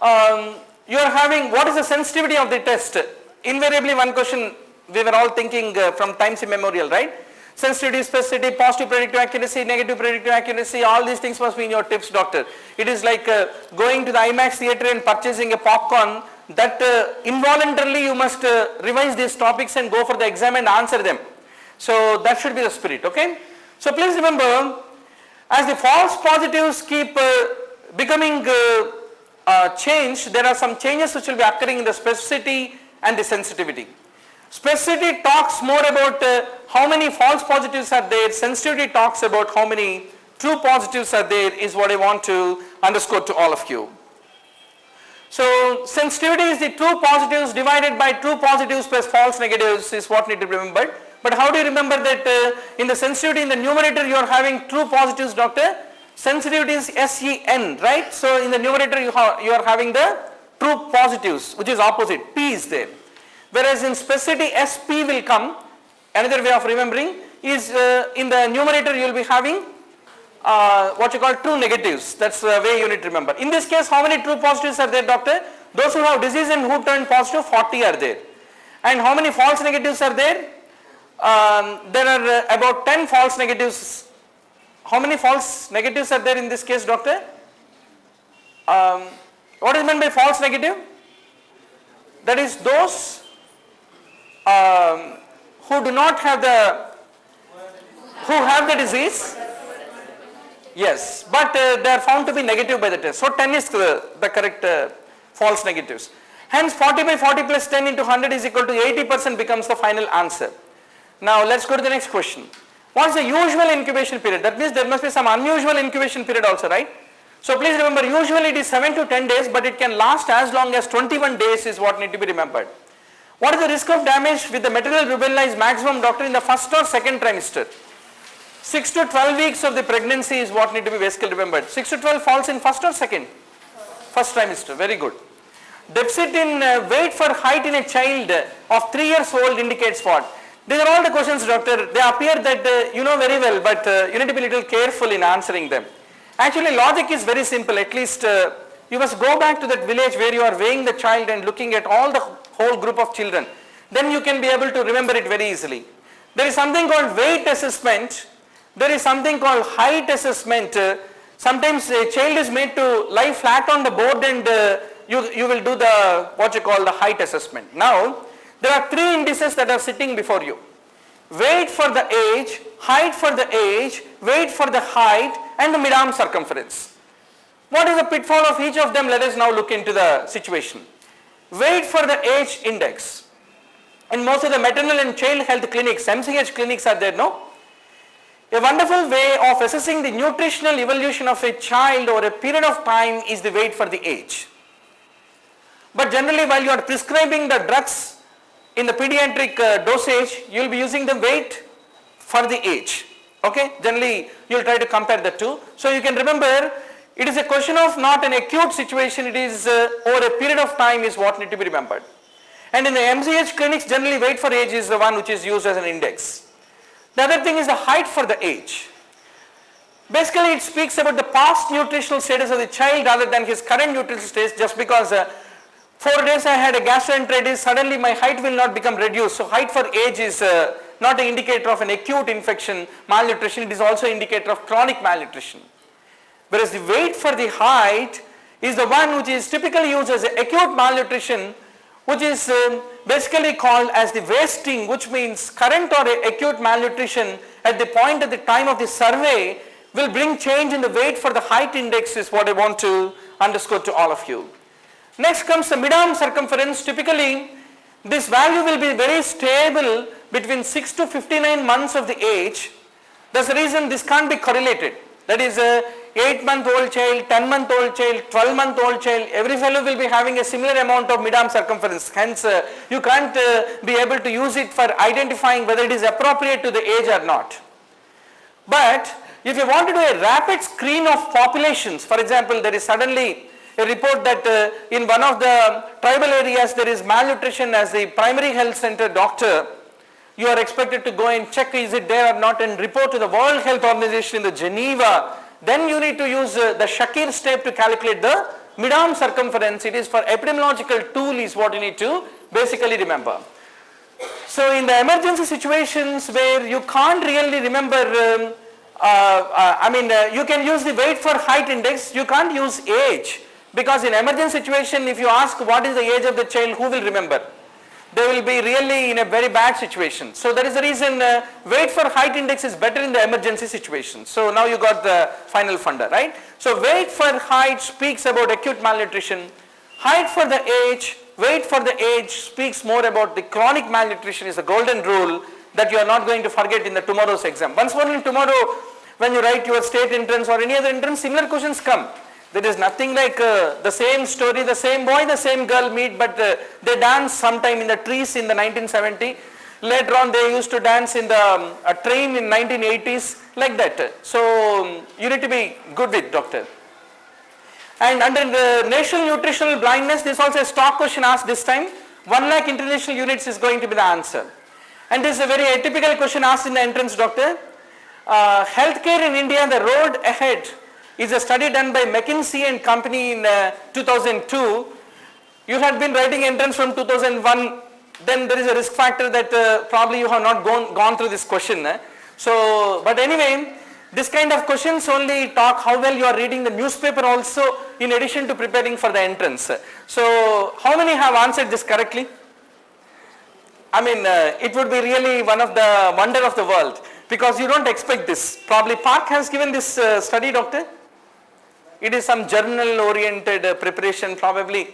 you are having, what is the sensitivity of the test? Invariably one question we were all thinking from times immemorial, right? Sensitivity, specificity, positive predictive accuracy, negative predictive accuracy, all these things must be in your tips, doctor. It is like going to the IMAX theatre and purchasing a popcorn, that involuntarily you must revise these topics and go for the exam and answer them. So that should be the spirit, okay? So please remember, as the false positives keep becoming changed, there are some changes which will be occurring in the specificity and the sensitivity. Specificity talks more about how many false positives are there, sensitivity talks about how many true positives are there, is what I want to underscore to all of you. So sensitivity is the true positives divided by true positives plus false negatives is what need to be remembered. But how do you remember that in the sensitivity in the numerator you are having true positives, doctor? Sensitivity is SEN, right? So in the numerator you are having the true positives, which is opposite, P is there. Whereas in specificity SP will come. Another way of remembering is in the numerator you will be having what you call true negatives. That's the way you need to remember. In this case, how many true positives are there, doctor? Those who have disease and who turn positive, 40 are there. And how many false negatives are there? There are about 10 false negatives. How many false negatives are there in this case, doctor? What is meant by false negative? That is those who do not have who have the disease, yes, but they are found to be negative by the test. So 10 is the correct false negatives. Hence 40 by 40 plus 10 into 100 is equal to 80% becomes the final answer. Now let's go to the next question. What is the usual incubation period? That means there must be some unusual incubation period also, right? So please remember, usually it is 7 to 10 days, but it can last as long as 21 days is what need to be remembered. What is the risk of damage with the maternal rubella is maximum, doctor, in the first or second trimester? 6 to 12 weeks of the pregnancy is what need to be basically remembered. 6 to 12 falls in first or second? First trimester, very good. Deficit in weight for height in a child of 3 years old indicates what? These are all the questions, doctor. They appear that you know very well, but you need to be a little careful in answering them. Actually, logic is very simple. At least you must go back to that village where you are weighing the child and looking at all the whole group of children. Then you can be able to remember it very easily. There is something called weight assessment. There is something called height assessment. Sometimes a child is made to lie flat on the board and you will do the what you call the height assessment. Now, there are 3 indices that are sitting before you. Weight for the age, height for the age, weight for the height, and the mid-arm circumference. What is the pitfall of each of them? Let us now look into the situation. Weight for the age index. In most of the maternal and child health clinics, MCH clinics are there, no? A wonderful way of assessing the nutritional evolution of a child over a period of time is the weight for the age. But generally, while you are prescribing the drugs in the pediatric dosage, you will be using the weight for the age. Okay, generally you will try to compare the two. So you can remember, it is a question of not an acute situation, it is over a period of time is what need to be remembered. And in the MCH clinics, generally weight for age is the one which is used as an index. The other thing is the height for the age. Basically it speaks about the past nutritional status of the child rather than his current nutritional status. Just because 4 days I had a gastroenteritis, suddenly my height will not become reduced. So height for age is not an indicator of an acute infection, malnutrition, it is also an indicator of chronic malnutrition. Whereas the weight for the height is the one which is typically used as acute malnutrition, which is basically called as the wasting, which means current or acute malnutrition at the point at the time of the survey will bring change in the weight for the height index is what I want to underscore to all of you. Next comes the mid-arm circumference. Typically this value will be very stable between 6 to 59 months of the age. That's the reason this can't be correlated. That is 8-month-old child, 10-month-old child, 12-month-old child, every fellow will be having a similar amount of mid-arm circumference. Hence you can't be able to use it for identifying whether it is appropriate to the age or not. But if you want to do a rapid screen of populations, for example, there is suddenly a report that in one of the tribal areas there is malnutrition, as the primary health center doctor, you are expected to go and check is it there or not and report to the World Health Organization in the Geneva. Then you need to use the Shakir step to calculate the mid-arm circumference. It is for epidemiological tool is what you need to basically remember. So in the emergency situations where you can't really remember, you can use the weight for height index, you can't use age, because in emergency situation if you ask what is the age of the child, who will remember? They will be really in a very bad situation. So that is the reason weight for height index is better in the emergency situation. So now you got the final funder, right? So weight for height speaks about acute malnutrition. Height for the age, weight for the age speaks more about the chronic malnutrition is a golden rule that you are not going to forget in the tomorrow's exam. Once more in tomorrow when you write your state entrance or any other entrance, similar questions come. There is nothing like the same story, the same boy, the same girl meet, but they dance sometime in the trees in the 1970. Later on they used to dance in the train in 1980s, like that. So you need to be good with doctor. And under the national nutritional blindness, this is also a stock question asked this time. 1 lakh international units is going to be the answer. And this is a very atypical question asked in the entrance, doctor. Healthcare in India, the road ahead, is a study done by McKinsey and Company in 2002. You had been writing entrance from 2001, then there is a risk factor that probably you have not gone through this question. So, but anyway, this kind of questions only talk how well you are reading the newspaper also in addition to preparing for the entrance. So, how many have answered this correctly? It would be really one of the wonder of the world, because you don't expect this. Probably Park has given this study, doctor. It is some journal oriented preparation probably.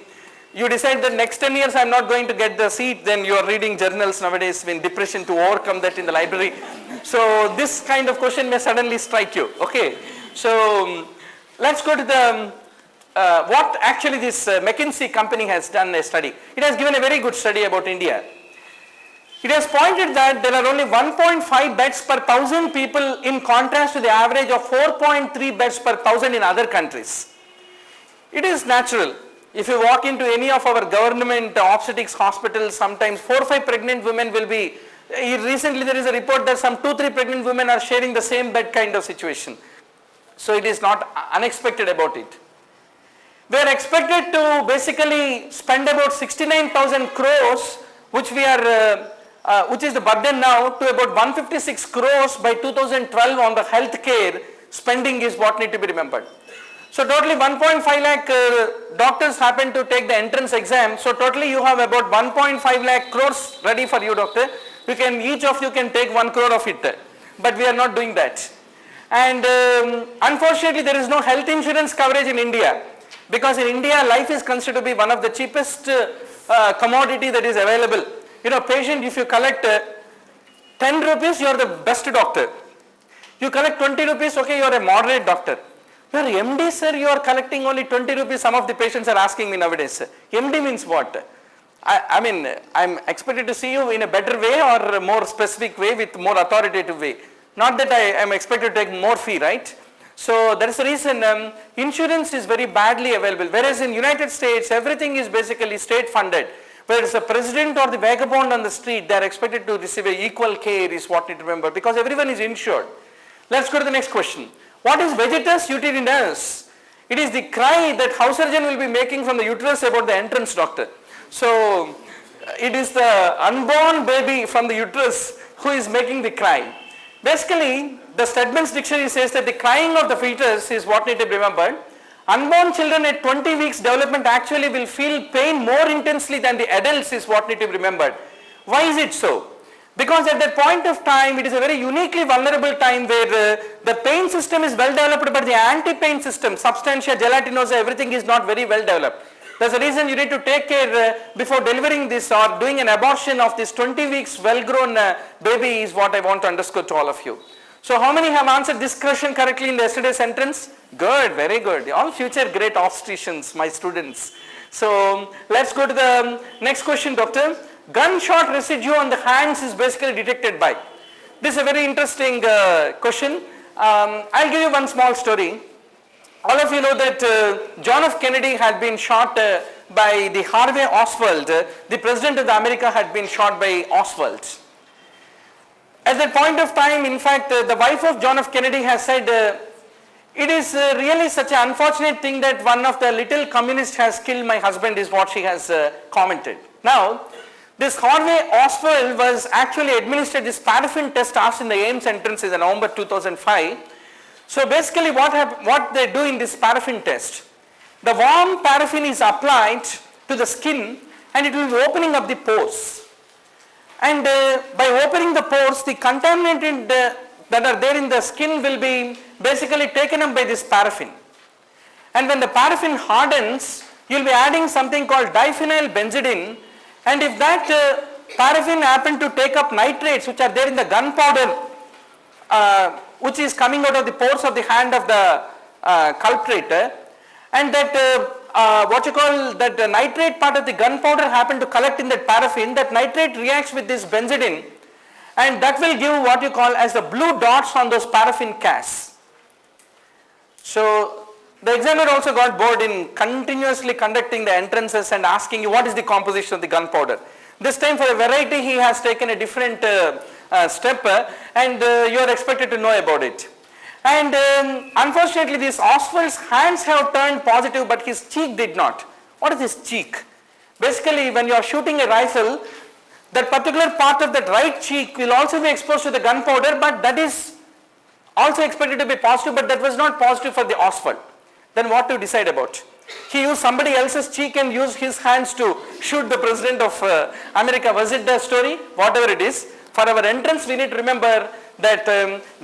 You decide that next 10 years I am not going to get the seat, then you are reading journals nowadays in depression to overcome that in the library. So this kind of question may suddenly strike you. Okay. So let's go to the what actually this McKinsey company has done a study. It has given a very good study about India. It has pointed that there are only 1.5 beds per 1,000 people in contrast to the average of 4.3 beds per 1,000 in other countries. It is natural. If you walk into any of our government obstetrics hospitals, sometimes 4 or 5 pregnant women will be, recently there is a report that some 2-3 pregnant women are sharing the same bed kind of situation. So it is not unexpected about it. We are expected to basically spend about 69,000 crores, which we are which is the burden now, to about 156 crores by 2012 on the healthcare spending is what need to be remembered. So totally 1.5 lakh doctors happen to take the entrance exam. So totally you have about 1.5 lakh crores ready for you, doctor. You can, each of you can take 1 crore of it, but we are not doing that. And unfortunately there is no health insurance coverage in India, because in India life is considered to be one of the cheapest commodity that is available. You know, patient, if you collect 10 rupees, you are the best doctor. You collect 20 rupees, okay, you are a moderate doctor. You are MD, sir, you are collecting only 20 rupees. Some of the patients are asking me nowadays, MD means what? I mean, I'm expected to see you in a better way or a more specific way with more authoritative way. Not that I am expected to take more fee, right? So that is the reason insurance is very badly available. Whereas in United States, everything is basically state funded. Whereas the president or the vagabond on the street, they are expected to receive a equal care is what you need to remember, because everyone is insured. Let's go to the next question. What is vegetus uterinalis? It is the cry that house surgeon will be making from the uterus about the entrance, doctor. So it is the unborn baby from the uterus who is making the cry. Basically, the Stedman's dictionary says that the crying of the fetus is what need to be remembered. Unborn children at 20 weeks development actually will feel pain more intensely than the adults is what need to be remembered. Why is it so? Because at that point of time, it is a very uniquely vulnerable time where the pain system is well developed, but the anti-pain system, substantia gelatinosa, everything is not very well developed. That's the reason you need to take care before delivering this or doing an abortion of this 20 weeks well-grown baby is what I want to underscore to all of you. So how many have answered this question correctly in the yesterday's entrance? Good, very good. All future great obstetricians, my students. So let's go to the next question, doctor. Gunshot residue on the hands is basically detected by. This is a very interesting question. I'll give you one small story. All of you know that John F. Kennedy had been shot by the Harvey Oswald. The president of the America had been shot by Oswald. At that point of time, in fact, the wife of John F. Kennedy has said, it is really such an unfortunate thing that one of the little communists has killed my husband is what she has commented. Now, this Harvey Oswald was actually administered this paraffin test asked in the AIIMS entrance in November 2005. So basically what they do in this paraffin test, the warm paraffin is applied to the skin and it will be opening up the pores. And by opening the pores, the contaminated that are there in the skin will be basically taken up by this paraffin. And when the paraffin hardens, you will be adding something called diphenyl benzidine, and if that paraffin happen to take up nitrates which are there in the gunpowder which is coming out of the pores of the hand of the culprit, and that that nitrate part of the gunpowder happen to collect in that paraffin, that nitrate reacts with this benzidine and that will give what you call as the blue dots on those paraffin casts. So the examiner also got bored in continuously conducting the entrances and asking you what is the composition of the gunpowder. This time for a variety he has taken a different step and you are expected to know about it. And unfortunately this Oswald's hands have turned positive but his cheek did not. What is his cheek? Basically when you are shooting a rifle, that particular part of that right cheek will also be exposed to the gunpowder, but that is also expected to be positive, but that was not positive for the Oswald. Then what to decide about? He used somebody else's cheek and used his hands to shoot the president of America. Was it the story? Whatever it is. For our entrance we need to remember that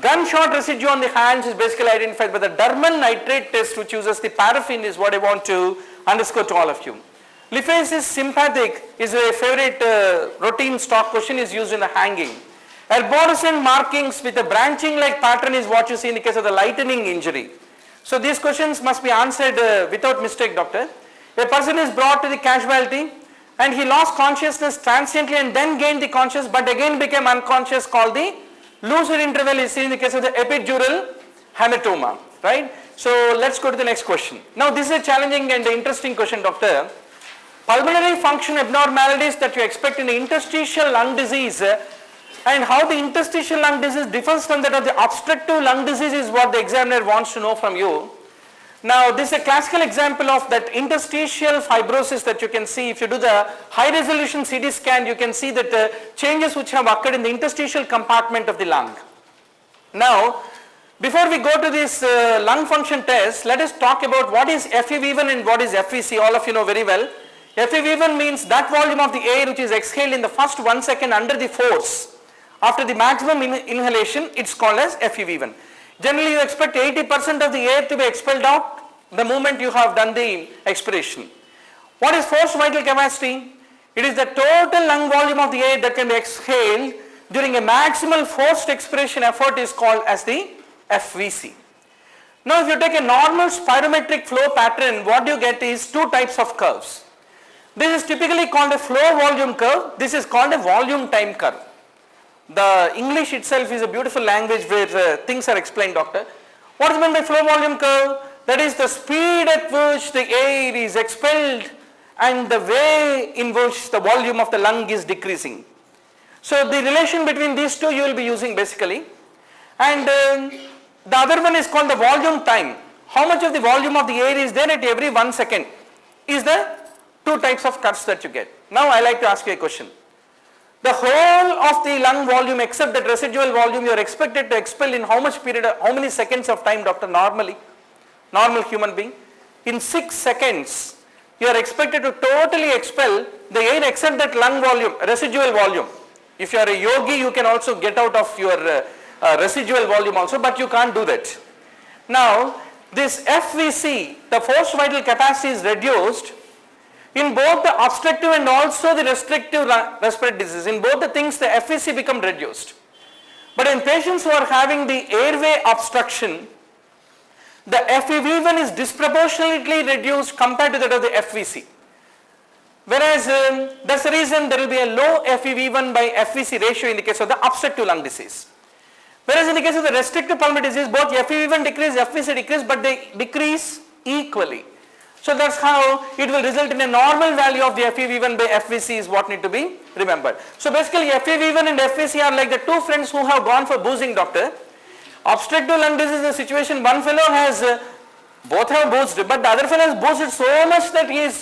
gunshot residue on the hands is basically identified by the dermal nitrate test which uses the paraffin is what I want to underscore to all of you. Liphasis sympathetic is a favorite routine stock question is used in the hanging. Arborescent markings with a branching like pattern is what you see in the case of the lightning injury. So these questions must be answered without mistake, doctor. A person is brought to the casualty and he lost consciousness transiently and then gained the consciousness but again became unconscious, called the lucid interval is seen in the case of the epidural hematoma, right? So let's go to the next question. Now this is a challenging and interesting question, doctor. Pulmonary function abnormalities that you expect in the interstitial lung disease and how the interstitial lung disease differs from that of the obstructive lung disease is what the examiner wants to know from you. Now this is a classical example of that interstitial fibrosis that you can see. If you do the high resolution CT scan, you can see that changes which have occurred in the interstitial compartment of the lung. Now before we go to this lung function test, let us talk about what is FEV1 and what is FVC. All of you know very well. FEV1 means that volume of the air which is exhaled in the first 1 second under the force. After the maximum inhalation, it's called as FEV1. Generally you expect 80% of the air to be expelled out the moment you have done the expiration. What is forced vital capacity? It is the total lung volume of the air that can be exhaled during a maximal forced expiration effort is called as the FVC. Now if you take a normal spirometric flow pattern, what you get is two types of curves. This is typically called a flow volume curve. This is called a volume time curve. The English itself is a beautiful language where things are explained, doctor. What is meant by flow volume curve? That is the speed at which the air is expelled and the way in which the volume of the lung is decreasing. So the relation between these two you will be using basically. And the other one is called the volume time. How much of the volume of the air is there at every 1 second is the two types of curves that you get. Now I like to ask you a question. The whole of the lung volume except that residual volume you are expected to expel in how much period, how many seconds of time, doctor, normally? Normal human being. In 6 seconds you are expected to totally expel the air except that lung volume, residual volume. If you are a yogi you can also get out of your residual volume also, but you can't do that. Now this FVC, the forced vital capacity is reduced in both the obstructive and also the restrictive respiratory disease. In both the things the FVC become reduced. But in patients who are having the airway obstruction, the FEV1 is disproportionately reduced compared to that of the FVC. Whereas that's the reason there will be a low FEV1 by FVC ratio in the case of the obstructive lung disease. Whereas in the case of the restrictive pulmonary disease, both FEV1 decrease, FVC decrease, but they decrease equally. So that's how it will result in a normal value of the FEV1 by FVC is what need to be remembered. So basically FEV1 and FVC are like the two friends who have gone for boozing, doctor. Obstructive lung disease is a situation one fellow has both have boozed, but the other fellow has boozed so much that he is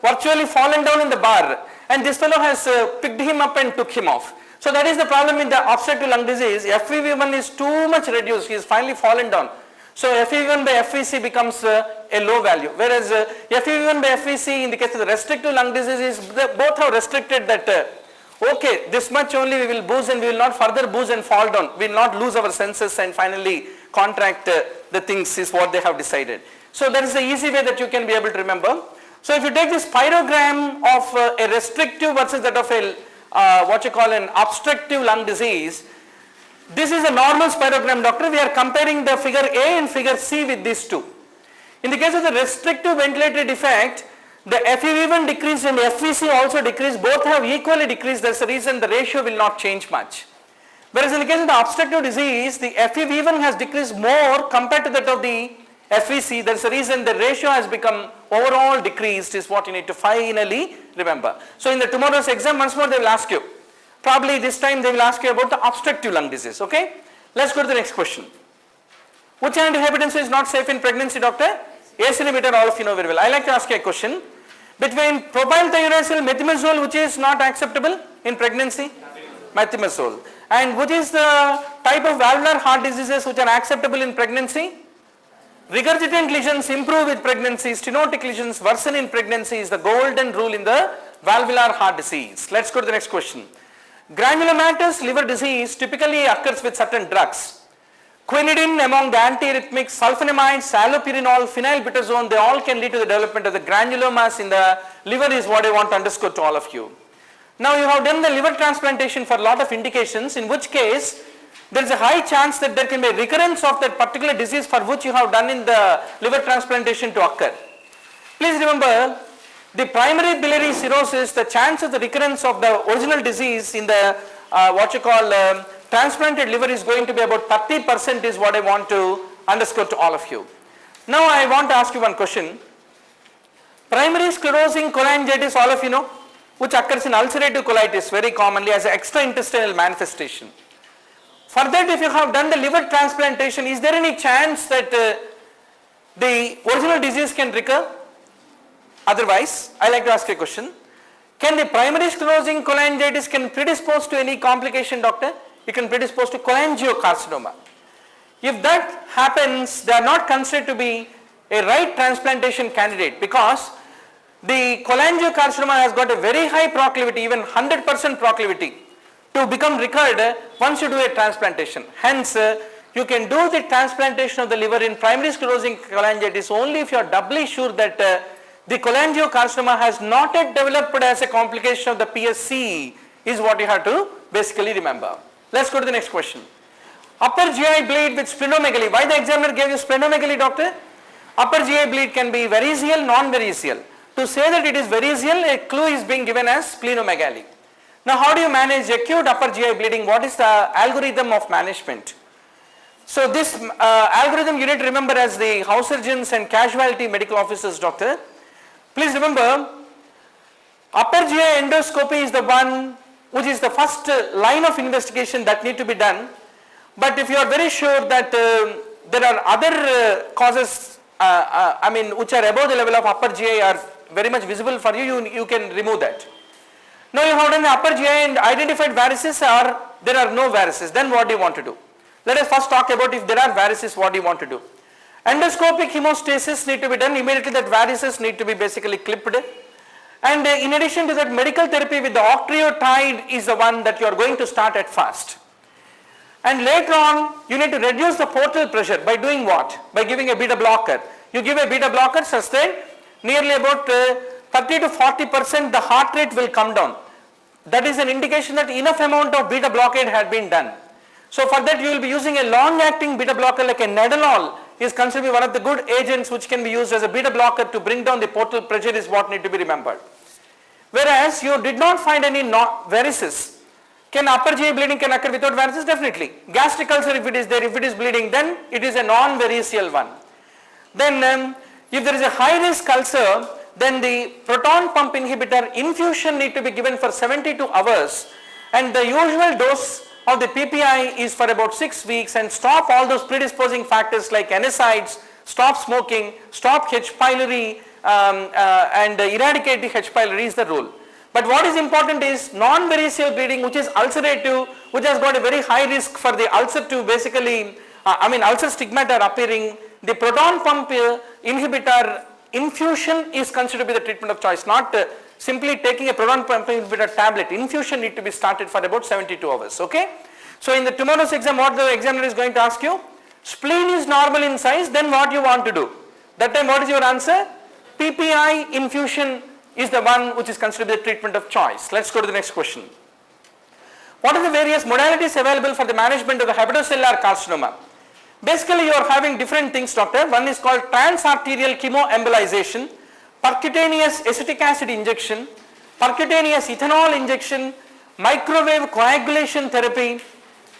virtually fallen down in the bar, and this fellow has picked him up and took him off. So that is the problem in the obstructive lung disease. FEV1 is too much reduced, he is finally fallen down. So FEV1 by FVC becomes a low value, whereas FEV1 by FVC in the case of the restrictive lung disease is both have restricted that okay, this much only we will booze and we will not further booze and fall down, we will not lose our senses and finally contract the things is what they have decided. So that is the easy way that you can be able to remember. So if you take this spirogram of a restrictive versus that of a what you call an obstructive lung disease, this is a normal spirogram, doctor. We are comparing the figure A and figure C with these two. In the case of the restrictive ventilatory defect, the FEV1 decreased and FVC also decreased, both have equally decreased, that's the reason the ratio will not change much. Whereas in the case of the obstructive disease, the FEV1 has decreased more compared to that of the FVC, that's the reason the ratio has become overall decreased is what you need to finally remember. So in the tomorrow's exam, once more they will ask you. Probably this time they will ask you about the obstructive lung disease, okay? Let's go to the next question. Which antihypertensive is not safe in pregnancy, doctor? ACE inhibitor, all of you know very well. I like to ask you a question. Between propylthiouracil, methimazole, which is not acceptable in pregnancy? Methimazole. And which is the type of valvular heart diseases which are acceptable in pregnancy? Regurgitant lesions improve with pregnancy, stenotic lesions worsen in pregnancy is the golden rule in the valvular heart disease. Let's go to the next question. Granulomatous liver disease typically occurs with certain drugs. Quinidine among the antiarrhythmics, sulfonamide, allopurinol, phenylbutazone, they all can lead to the development of the granulomas in the liver is what I want to underscore to all of you. Now you have done the liver transplantation for a lot of indications, in which case there is a high chance that there can be a recurrence of that particular disease for which you have done in the liver transplantation to occur. Please remember, the primary biliary cirrhosis, the chance of the recurrence of the original disease in the what you call transplanted liver is going to be about 30% is what I want to underscore to all of you. Now I want to ask you one question. Primary sclerosing cholangitis, all of you know, which occurs in ulcerative colitis very commonly as an extraintestinal manifestation. For that, if you have done the liver transplantation, is there any chance that the original disease can recur? Otherwise, I like to ask a question. Can the primary sclerosing cholangitis can predispose to any complication, doctor? It can predispose to cholangiocarcinoma. If that happens, they are not considered to be a right transplantation candidate because the cholangiocarcinoma has got a very high proclivity, even 100% proclivity to become recurred once you do a transplantation. Hence, you can do the transplantation of the liver in primary sclerosing cholangitis only if you are doubly sure that the cholangiocarcinoma has not yet developed as a complication of the PSC is what you have to basically remember. Let's go to the next question. Upper GI bleed with splenomegaly. Why the examiner gave you splenomegaly, doctor? Upper GI bleed can be variceal, non-variceal. To say that it is variceal, a clue is being given as splenomegaly. Now how do you manage acute upper GI bleeding? What is the algorithm of management? So this algorithm you need to remember as the house surgeons and casualty medical officers, doctor. Please remember, upper GI endoscopy is the one which is the first line of investigation that need to be done. But if you are very sure that there are other causes, which are above the level of upper GI are very much visible for you, you can remove that. Now you have done the upper GI and identified varices or there are no varices, then what do you want to do? Let us first talk about if there are varices, what do you want to do? Endoscopic hemostasis need to be done, immediately that varices need to be basically clipped. And in addition to that, medical therapy with the octreotide is the one that you are going to start at first. And later on, you need to reduce the portal pressure by doing what? By giving a beta blocker. You give a beta blocker such that nearly about 30 to 40% the heart rate will come down. That is an indication that enough amount of beta blockade had been done. So for that you will be using a long-acting beta blocker like a nadolol is considered to be one of the good agents which can be used as a beta blocker to bring down the portal pressure is what need to be remembered. Whereas you did not find any varices. Can upper GI bleeding can occur without varices? Definitely. Gastric ulcer if it is there, if it is bleeding, then it is a non-variceal one. Then if there is a high risk ulcer, then the proton pump inhibitor infusion need to be given for 72 hours and the usual dose of the PPI is for about 6 weeks and stop all those predisposing factors like NSAIDs, stop smoking, stop H. pylori and eradicate the H. pylori is the rule. But what is important is non-variceal bleeding, which is ulcerative, which has got a very high risk for the ulcer to basically, ulcer stigmata are appearing. The proton pump inhibitor infusion is considered to be the treatment of choice, not simply taking a proton pump inhibitor tablet. Infusion need to be started for about 72 hours, okay. So in the tomorrow's exam, what the examiner is going to ask you, spleen is normal in size, then what you want to do? That time what is your answer? PPI infusion is the one which is considered the treatment of choice. Let's go to the next question. What are the various modalities available for the management of the hepatocellular carcinoma? Basically you are having different things, doctor. One is called transarterial chemoembolization, percutaneous acetic acid injection, percutaneous ethanol injection, microwave coagulation therapy.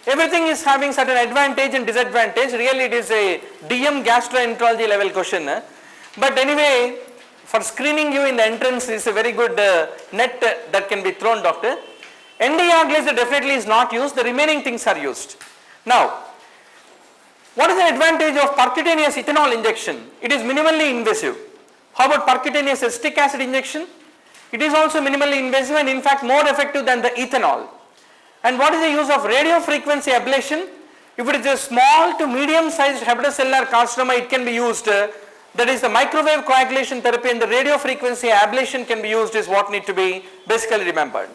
Everything is having certain advantage and disadvantage. Really it is a DM gastroenterology level question. But anyway, for screening you in the entrance is a very good net that can be thrown, doctor. NDR definitely is not used, the remaining things are used. Now, what is the advantage of percutaneous ethanol injection? It is minimally invasive. How about percutaneous acetic acid injection? It is also minimally invasive and in fact more effective than the ethanol. And what is the use of radio frequency ablation? If it is a small to medium sized hepatocellular carcinoma, it can be used. That is the microwave coagulation therapy and the radio frequency ablation can be used is what need to be basically remembered.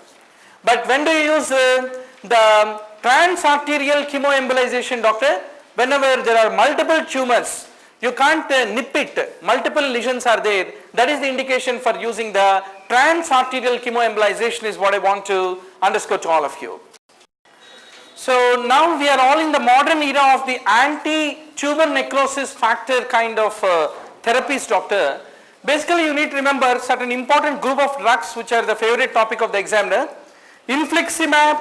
But when do you use the transarterial chemoembolization, doctor? Whenever there are multiple tumors, you can't nip it, multiple lesions are there, that is the indication for using the transarterial chemoembolization is what I want to underscore to all of you. So now we are all in the modern era of the anti-tumor necrosis factor kind of therapies, doctor. Basically you need to remember certain important group of drugs which are the favorite topic of the examiner. Infliximab,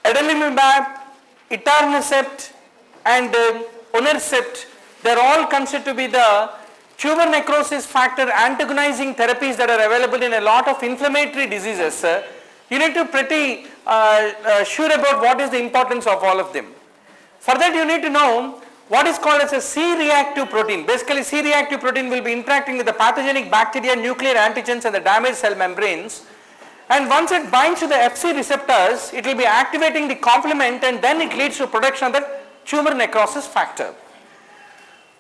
adalimumab, etanercept and Onercept, they are all considered to be the tumor necrosis factor antagonizing therapies that are available in a lot of inflammatory diseases. You need to be pretty sure about what is the importance of all of them. For that you need to know what is called as a C-reactive protein. Basically C-reactive protein will be interacting with the pathogenic bacteria, nuclear antigens and the damaged cell membranes. And once it binds to the FC receptors, it will be activating the complement and then it leads to production of the tumor necrosis factor.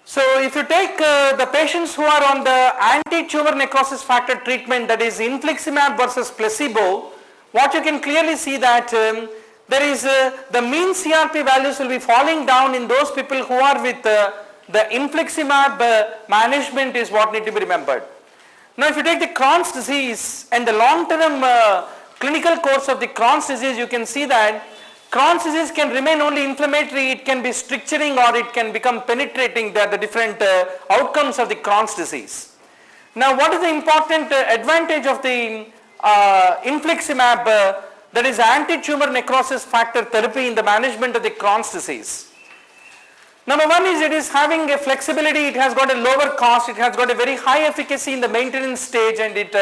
So if you take the patients who are on the anti-tumor necrosis factor treatment, that is infliximab versus placebo, what you can clearly see that there is the mean CRP values will be falling down in those people who are with the infliximab management is what need to be remembered. Now if you take the Crohn's disease and the long-term clinical course of the Crohn's disease, you can see that Crohn's disease can remain only inflammatory, it can be stricturing or it can become penetrating the different outcomes of the Crohn's disease. Now what is the important advantage of the infliximab that is anti-tumor necrosis factor therapy in the management of the Crohn's disease? Number one is it is having a flexibility, it has got a lower cost, it has got a very high efficacy in the maintenance stage and it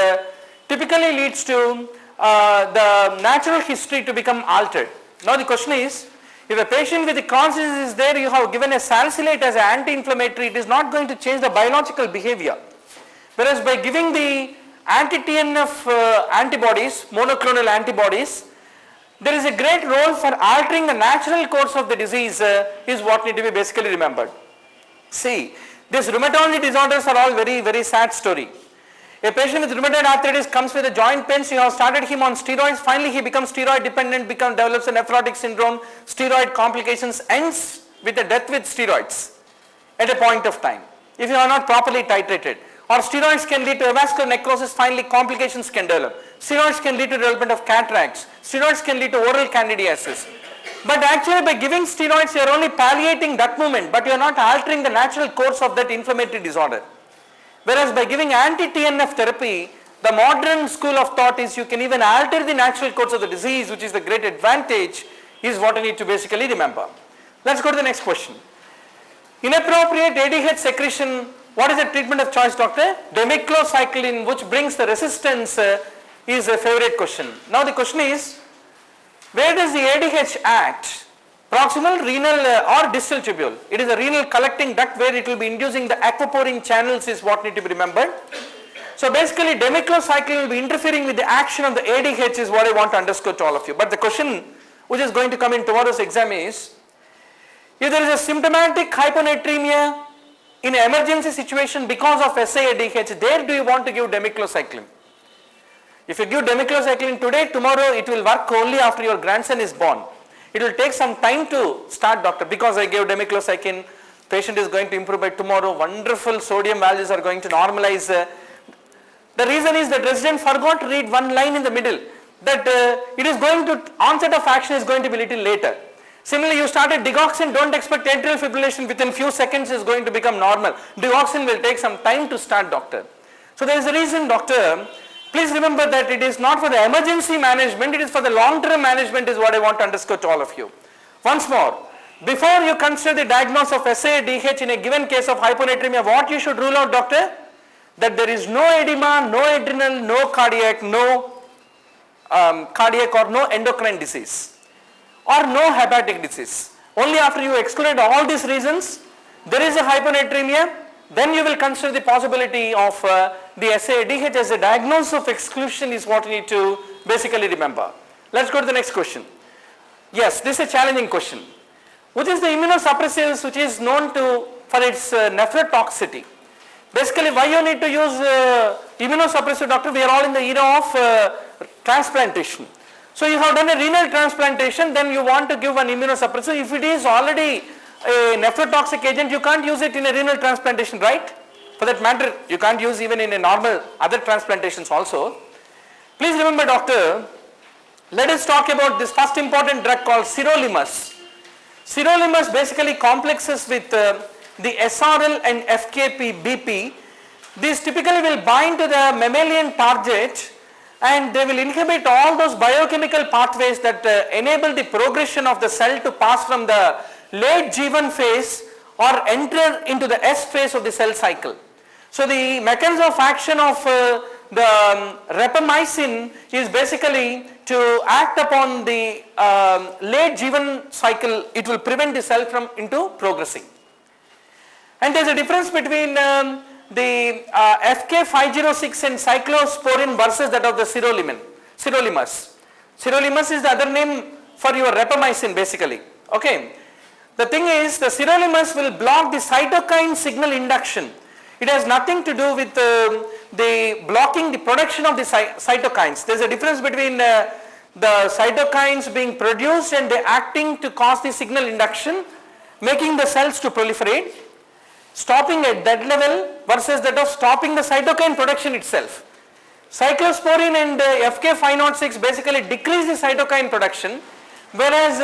typically leads to the natural history to become altered. Now the question is, if a patient with the Crohn's disease is there, you have given a salicylate as an anti-inflammatory, it is not going to change the biological behavior. Whereas by giving the anti-TNF antibodies, monoclonal antibodies, there is a great role for altering the natural course of the disease is what need to be basically remembered. See, these rheumatology disorders are all very, very sad story. A patient with rheumatoid arthritis comes with a joint pains, you have started him on steroids, finally he becomes steroid dependent, develops a nephrotic syndrome, steroid complications, ends with a death with steroids at a point of time, if you are not properly titrated. Or steroids can lead to avascular necrosis, finally complications can develop. Steroids can lead to development of cataracts, steroids can lead to oral candidiasis. But actually by giving steroids you are only palliating that movement, but you are not altering the natural course of that inflammatory disorder. Whereas by giving anti-TNF therapy, the modern school of thought is you can even alter the natural course of the disease, which is the great advantage, is what you need to basically remember. Let's go to the next question. Inappropriate ADH secretion, what is the treatment of choice, doctor? Demeclocycline, which brings the resistance, is a favorite question. Now the question is, Where does the ADH act? Proximal, renal or distal tubule. It is a renal collecting duct where it will be inducing the aquaporin channels is what need to be remembered. So basically demiclocycline will be interfering with the action of the ADH is what I want to underscore to all of you. But the question which is going to come in tomorrow's exam is, if there is a symptomatic hyponatremia in an emergency situation because of SAADH, there do you want to give demiclocycline? If you give demiclocycline today, tomorrow it will work only after your grandson is born. It will take some time to start, doctor, because I gave demiclocycline, patient is going to improve by tomorrow, wonderful sodium values are going to normalize. The reason is that resident forgot to read one line in the middle, that it is going to, onset of action is going to be little later. Similarly, you started digoxin, don't expect atrial fibrillation within few seconds is going to become normal. Digoxin will take some time to start, doctor. So there is a reason, doctor. Please remember that it is not for the emergency management, it is for the long-term management is what I want to underscore to all of you. Once more, before you consider the diagnosis of SAADH in a given case of hyponatremia, what you should rule out, doctor? That there is no edema, no adrenal, no cardiac, no cardiac or no endocrine disease or no hepatic disease. Only after you exclude all these reasons, there is a hyponatremia, then you will consider the possibility of the SAADH as a diagnosis of exclusion is what you need to basically remember. Let's go to the next question. Yes, this is a challenging question. Which is the immunosuppressives which is known for its nephrotoxicity? Basically, why you need to use immunosuppressive, doctor? We are all in the era of transplantation. So you have done a renal transplantation, then you want to give an immunosuppressive. If it is already a nephrotoxic agent, you can't use it in a renal transplantation, right? For that matter, you can't use even in a normal other transplantations also. Please remember, doctor, let us talk about this first important drug called sirolimus. Sirolimus basically complexes with the SRL and FKP BP. These typically will bind to the mammalian target and they will inhibit all those biochemical pathways that enable the progression of the cell to pass from the late G1 phase or enter into the S phase of the cell cycle. So the mechanism of action of the rapamycin is basically to act upon the late G1 cycle. It will prevent the cell from into progressing. And there is a difference between the FK506 and cyclosporin versus that of the sirolimus. Sirolimus is the other name for your rapamycin basically. Okay. The thing is, the sirolimus will block the cytokine signal induction. It has nothing to do with the blocking the production of the cytokines. There is a difference between the cytokines being produced and they acting to cause the signal induction, making the cells to proliferate, stopping at that level versus that of stopping the cytokine production itself. Cyclosporin and FK506 basically decrease the cytokine production, whereas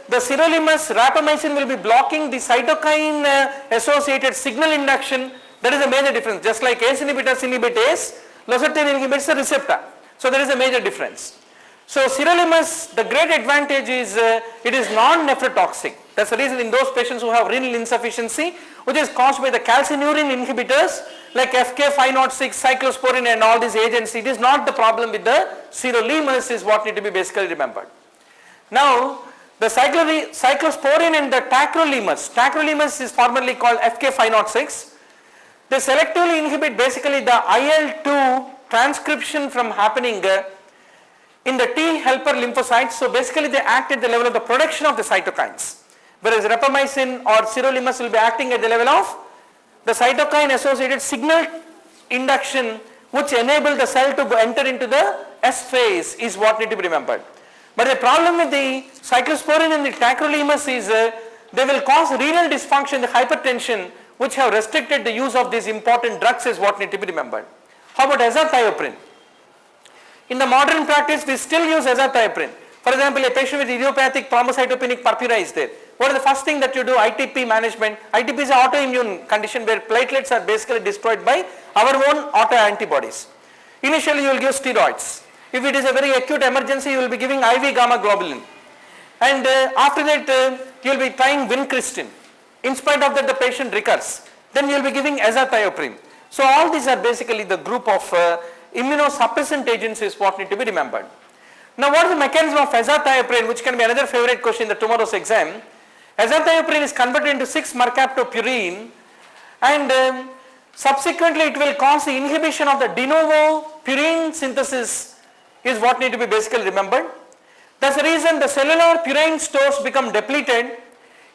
the sirolimus rapamycin will be blocking the cytokine associated signal induction. That is a major difference. Just like ACE inhibitors inhibit ACE, losartan inhibits the receptor. So there is a major difference. So sirolimus, the great advantage is it is non-nephrotoxic. That's the reason in those patients who have renal insufficiency, which is caused by the calcineurin inhibitors like FK506, cyclosporin and all these agents, it is not the problem with the sirolimus is what need to be basically remembered. Now, the cyclosporin and the tacrolimus is formerly called FK506. They selectively inhibit basically the IL-2 transcription from happening in the T helper lymphocytes. So basically they act at the level of the production of the cytokines, whereas rapamycin or sirolimus will be acting at the level of the cytokine associated signal induction, which enable the cell to enter into the S phase is what need to be remembered. But the problem with the cyclosporin and the tacrolimus is they will cause renal dysfunction, the hypertension, which have restricted the use of these important drugs is what need to be remembered. How about azathioprine? In the modern practice, we still use azathioprine. For example, a patient with idiopathic thrombocytopenic purpura is there. What is the first thing that you do? ITP management. ITP is an autoimmune condition where platelets are basically destroyed by our own autoantibodies. Initially, you will give steroids. If it is a very acute emergency, you will be giving IV gamma globulin. And after that, you will be trying vincristine. In spite of that, the patient recurs. Then you will be giving azathioprine. So all these are basically the group of immunosuppressant agents is what need to be remembered. Now what is the mechanism of azathioprine, which can be another favorite question in the tomorrow's exam? Azathioprine is converted into 6-mercaptopurine, and subsequently it will cause the inhibition of the de novo purine synthesis is what need to be basically remembered. That's the reason the cellular purine stores become depleted.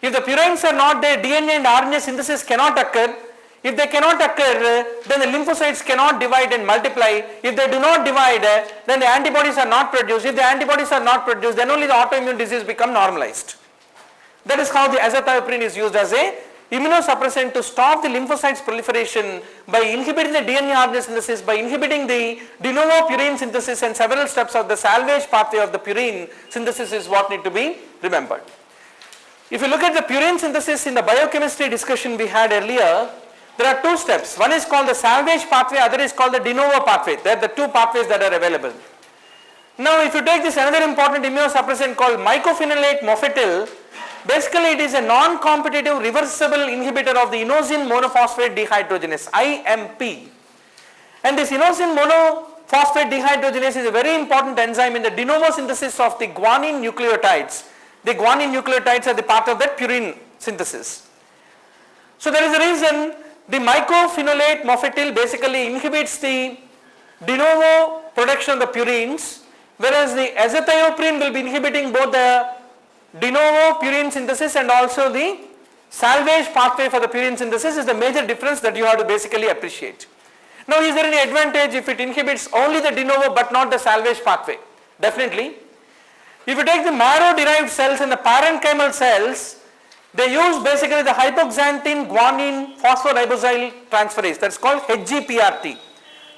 If the purines are not there, DNA and RNA synthesis cannot occur. If they cannot occur, then the lymphocytes cannot divide and multiply. If they do not divide, then the antibodies are not produced. If the antibodies are not produced, then only the autoimmune disease become normalized. That is how the azathioprine is used as a immunosuppressant to stop the lymphocytes proliferation by inhibiting the DNA RNA synthesis, by inhibiting the de novo purine synthesis, and several steps of the salvage pathway of the purine synthesis is what need to be remembered. If you look at the purine synthesis in the biochemistry discussion we had earlier, there are two steps. One is called the salvage pathway, other is called the de novo pathway. They are the two pathways that are available. Now if you take this another important immunosuppressant called mycophenolate mofetil, basically it is a non-competitive reversible inhibitor of the inosine monophosphate dehydrogenase, IMP. And this inosine monophosphate dehydrogenase is a very important enzyme in the de novo synthesis of the guanine nucleotides. The guanine nucleotides are the part of that purine synthesis. So there is a reason the mycophenolate mofetil basically inhibits the de novo production of the purines, whereas the azathioprine will be inhibiting both the de novo purine synthesis and also the salvage pathway for the purine synthesis. Is the major difference that you have to basically appreciate. Now is there any advantage if it inhibits only the de novo but not the salvage pathway? Definitely. If you take the marrow derived cells and the parenchymal cells, they use basically the hypoxanthine guanine phosphoribosyl transferase, that's called HGPRT.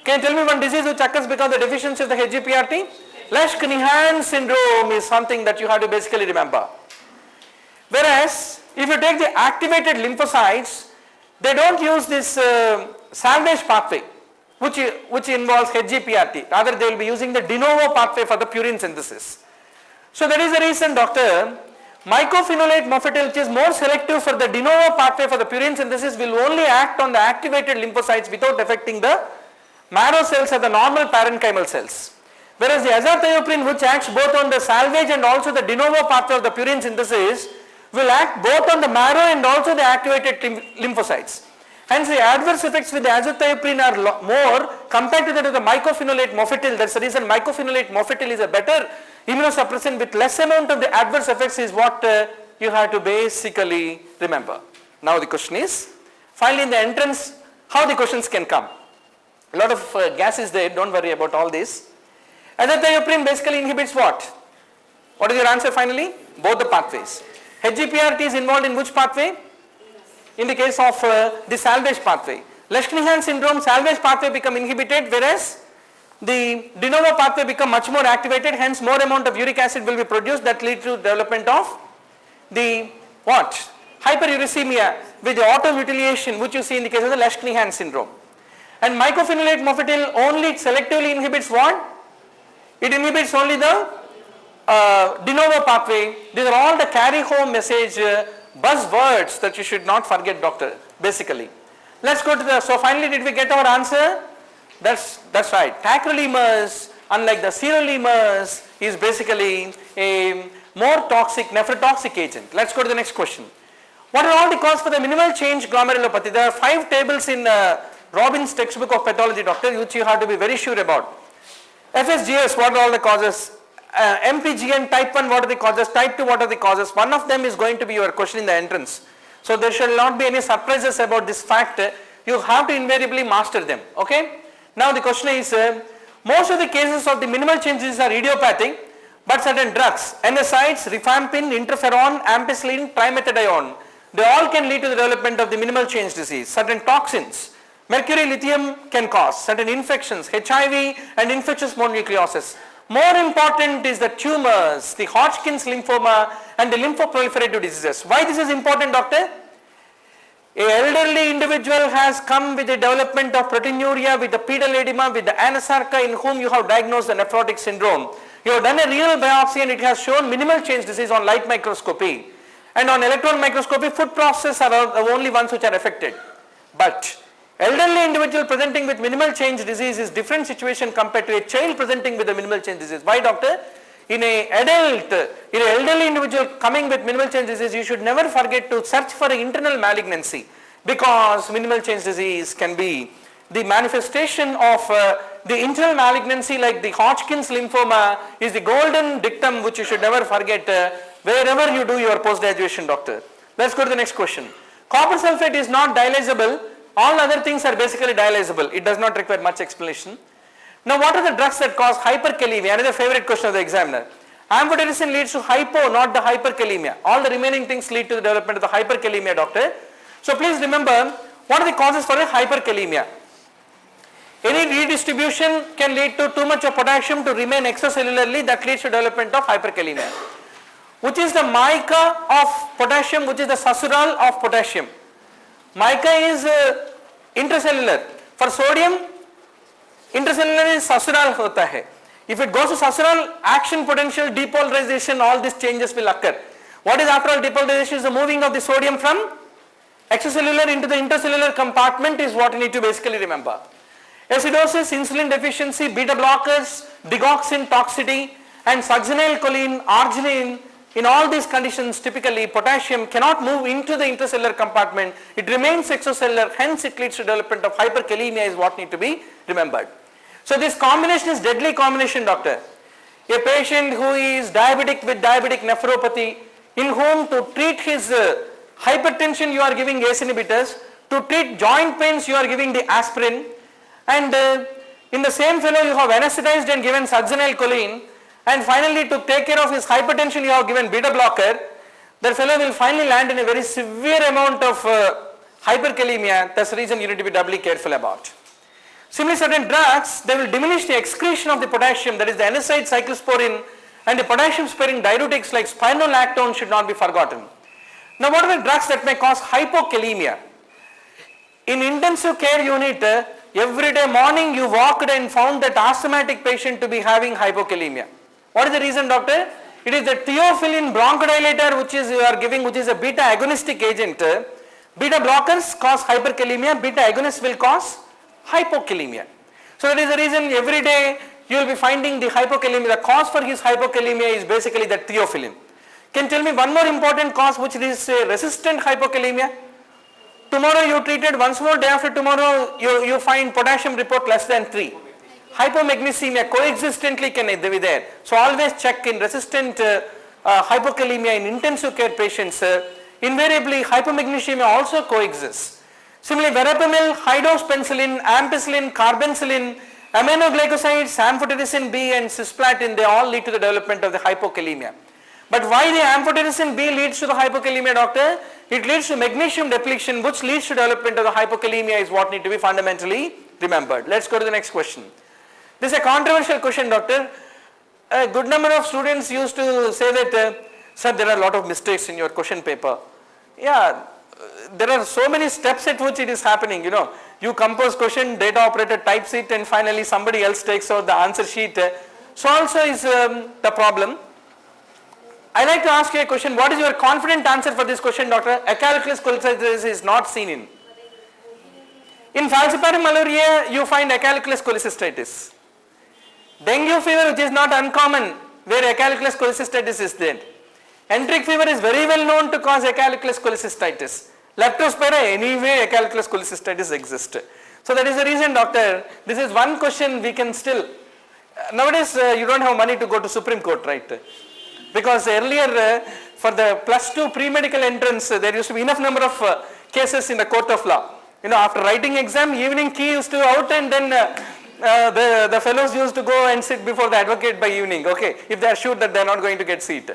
Can you tell me one disease which occurs because of the deficiency of the HGPRT? Lakh syndrome is something that you have to basically remember. Whereas if you take the activated lymphocytes, they don't use this salvage pathway which involves HGPRT, rather they will be using the de novo pathway for the purine synthesis. So that is the reason, doctor, mycophenolate mofetil, which is more selective for the de novo pathway for the purine synthesis, will only act on the activated lymphocytes without affecting the marrow cells or the normal parenchymal cells. Whereas the azathioprine, which acts both on the salvage and also the de novo pathway of the purine synthesis, will act both on the marrow and also the activated lymphocytes. Hence the adverse effects with the azathioprine are more compared to that of the mycophenolate mofetil. That's the reason mycophenolate mofetil is a better immunosuppressant with less amount of the adverse effects is what you have to basically remember. Now the question is, finally in the entrance, how the questions can come. A lot of gas is there, don't worry about all this. Azathioprine basically inhibits what? What is your answer finally? Both the pathways. HGPRT is involved in which pathway? In the case of the salvage pathway. Lakh syndrome, salvage pathway become inhibited, whereas the de novo pathway become much more activated, hence more amount of uric acid will be produced that lead to development of the what? Hyperuricemia with the automutilation, which you see in the case of the Lakh syndrome. And mycophenolate mofetil only selectively inhibits what? It inhibits only the de novo pathway. These are all the carry home message buzzwords that you should not forget, doctor, basically. Let's go to the, so finally did we get our answer? That's right. Tacrolimus, unlike the sirolimus, is basically a more toxic, nephrotoxic agent. Let's go to the next question. What are all the causes for the minimal change glomerulopathy? There are 5 tables in Robbins' textbook of pathology, doctor, which you have to be very sure about. FSGS, what are all the causes? MPGN type 1, what are the causes? Type 2, what are the causes? One of them is going to be your question in the entrance. So there shall not be any surprises about this fact. You have to invariably master them. Okay? Now the question is, most of the cases of the minimal changes are idiopathic, but certain drugs, NSAIDs, rifampin, interferon, ampicillin, trimethadione, they all can lead to the development of the minimal change disease. Certain toxins, mercury, lithium can cause, certain infections, HIV and infectious mononucleosis. More important is the tumors, the Hodgkin's lymphoma and the lymphoproliferative diseases. Why this is important, doctor? An elderly individual has come with the development of proteinuria, with the pedal edema, with the anasarca, in whom you have diagnosed the nephrotic syndrome. You have done a renal biopsy and it has shown minimal change disease on light microscopy. And on electron microscopy, food processes are the only ones which are affected. But elderly individual presenting with minimal change disease is different situation compared to a child presenting with a minimal change disease. Why, doctor? in an adult, in an elderly individual coming with minimal change disease, you should never forget to search for an internal malignancy, because minimal change disease can be the manifestation of the internal malignancy, like the Hodgkin's lymphoma is the golden dictum which you should never forget wherever you do your post-graduation, doctor. Let's go to the next question. Copper sulfate is not dialysable. All other things are basically dialysable. It does not require much explanation. Now, what are the drugs that cause hyperkalemia? Another favorite question of the examiner. Amphotericin leads to hypo, not the hyperkalemia. All the remaining things lead to the development of the hyperkalemia, doctor. So, please remember, what are the causes for a hyperkalemia? Any redistribution can lead to too much of potassium to remain extracellularly, that leads to development of hyperkalemia. Which is the mica of potassium, which is the sasural of potassium? Mica is intracellular. For sodium, intracellular is sasural hota hai. If it goes to sasural, action potential, depolarization, all these changes will occur. What is after all depolarization? Is the moving of the sodium from extracellular into the intracellular compartment is what you need to basically remember. Acidosis, insulin deficiency, beta blockers, digoxin toxicity, and succinylcholine, arginine. In all these conditions, typically potassium cannot move into the intracellular compartment. It remains extracellular, hence it leads to development of hyperkalemia is what need to be remembered. So this combination is deadly combination, doctor. A patient who is diabetic with diabetic nephropathy, in whom to treat his hypertension you are giving ACE inhibitors, to treat joint pains you are giving the aspirin, and in the same fellow you have anesthetized and given succinylcholine, and finally to take care of his hypertension you have given beta blocker. That fellow will finally land in a very severe amount of hyperkalemia. That's the reason you need to be doubly careful about. Similarly, certain drugs, they will diminish the excretion of the potassium, that is the NSAID, cyclosporin, and the potassium sparing diuretics like spironolactone should not be forgotten. Now, what are the drugs that may cause hypokalemia? In intensive care unit, every day morning you walked and found that asthmatic patient to be having hypokalemia. What is the reason, doctor? It is the theophylline bronchodilator which is you are giving, which is a beta agonistic agent. Beta blockers cause hyperkalemia, beta agonists will cause hypokalemia. So that is the reason every day you will be finding the hypokalemia. The cause for his hypokalemia is basically the theophylline. Can you tell me one more important cause which is resistant hypokalemia? Tomorrow you treated, once more day after tomorrow you find potassium report less than 3. Hypomagnesemia coexistently can be there. So always check in resistant hypokalemia in intensive care patients. Invariably hypomagnesemia also coexists. Similarly, verapamil, high-dose penicillin, ampicillin, carbenzylin, aminoglycosides, amphotericin B and cisplatin, they all lead to the development of the hypokalemia. But why the amphotericin B leads to the hypokalemia, doctor? It leads to magnesium depletion, which leads to development of the hypokalemia is what need to be fundamentally remembered. Let's go to the next question. This is a controversial question, doctor. A good number of students used to say that, sir, there are a lot of mistakes in your question paper. Yeah, there are so many steps at which it is happening, you know. You compose question, data operator types it, and finally somebody else takes out the answer sheet. So also is the problem. I like to ask you a question. What is your confident answer for this question, doctor? Acalculous cholecystitis is not seen in. In falciparum malariae, you find acalculous cholecystitis. Dengue fever, which is not uncommon, where acalculous cholecystitis is there. Enteric fever is very well known to cause acalculous cholecystitis. Leptospira, anyway, acalculous cholecystitis exists. So that is the reason, doctor, this is one question we can still, nowadays you don't have money to go to Supreme Court, right? Because earlier for the +2 pre-medical entrance, there used to be enough number of cases in the court of law. You know, after writing exam, evening key used to out, and then the fellows used to go and sit before the advocate by evening, okay, if they are sure that they are not going to get seat.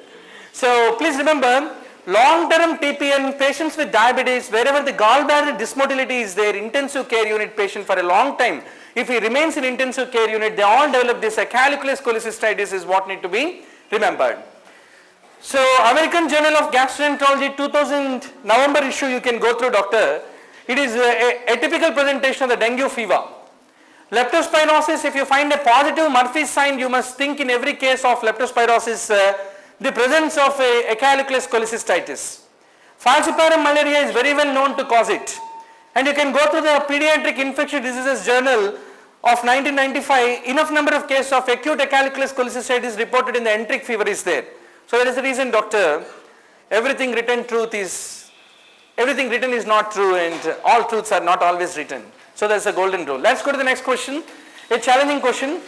So please remember, long-term TPN, patients with diabetes, wherever the gallbladder dysmotility is there, intensive care unit patient for a long time, if he remains in intensive care unit, they all develop this acalculous cholecystitis is what need to be remembered. So American Journal of Gastroenterology 2000 November issue you can go through, doctor. It is a typical presentation of the dengue fever. Leptospirosis, if you find a positive Murphy's sign, you must think in every case of leptospirosis the presence of acalculous cholecystitis. Falciparum malaria is very well known to cause it. And you can go to the Pediatric Infectious Diseases Journal of 1995, enough number of cases of acute acalculous cholecystitis reported in the enteric fever is there. So that is the reason, doctor, everything written is not true and all truths are not always written. So that's a golden rule. Let's go to the next question, a challenging question.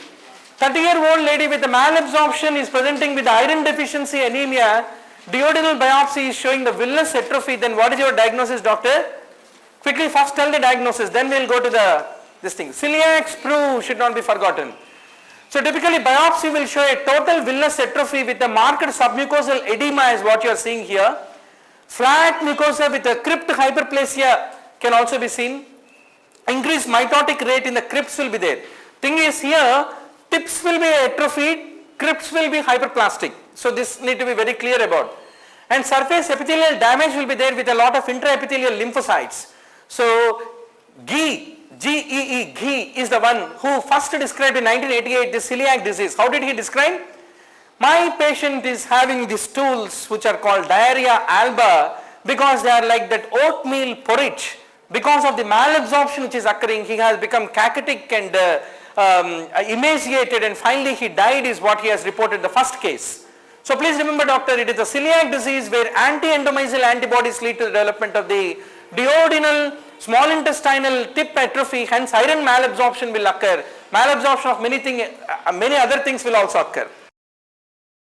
30-year-old lady with a malabsorption is presenting with iron deficiency anemia. Duodenal biopsy is showing the villus atrophy. Then what is your diagnosis, doctor? Quickly first tell the diagnosis, then we'll go to this thing. Celiac sprue should not be forgotten. So typically biopsy will show a total villus atrophy with a marked submucosal edema is what you are seeing here. Flat mucosa with a crypt hyperplasia can also be seen. Increased mitotic rate in the crypts will be there. Thing is here, tips will be atrophied, crypts will be hyperplastic. So this need to be very clear about. And surface epithelial damage will be there with a lot of intraepithelial lymphocytes. So GEE is the one who first described in 1988 the celiac disease. How did he describe? My patient is having these stools which are called diarrhea alba because they are like that oatmeal porridge. Because of the malabsorption which is occurring, he has become cachetic and emaciated, and finally he died is what he has reported the first case. So please remember, doctor, it is a celiac disease where anti-endomysial antibodies lead to the development of the duodenal small intestinal tip atrophy, hence iron malabsorption will occur. Malabsorption of many other things will also occur.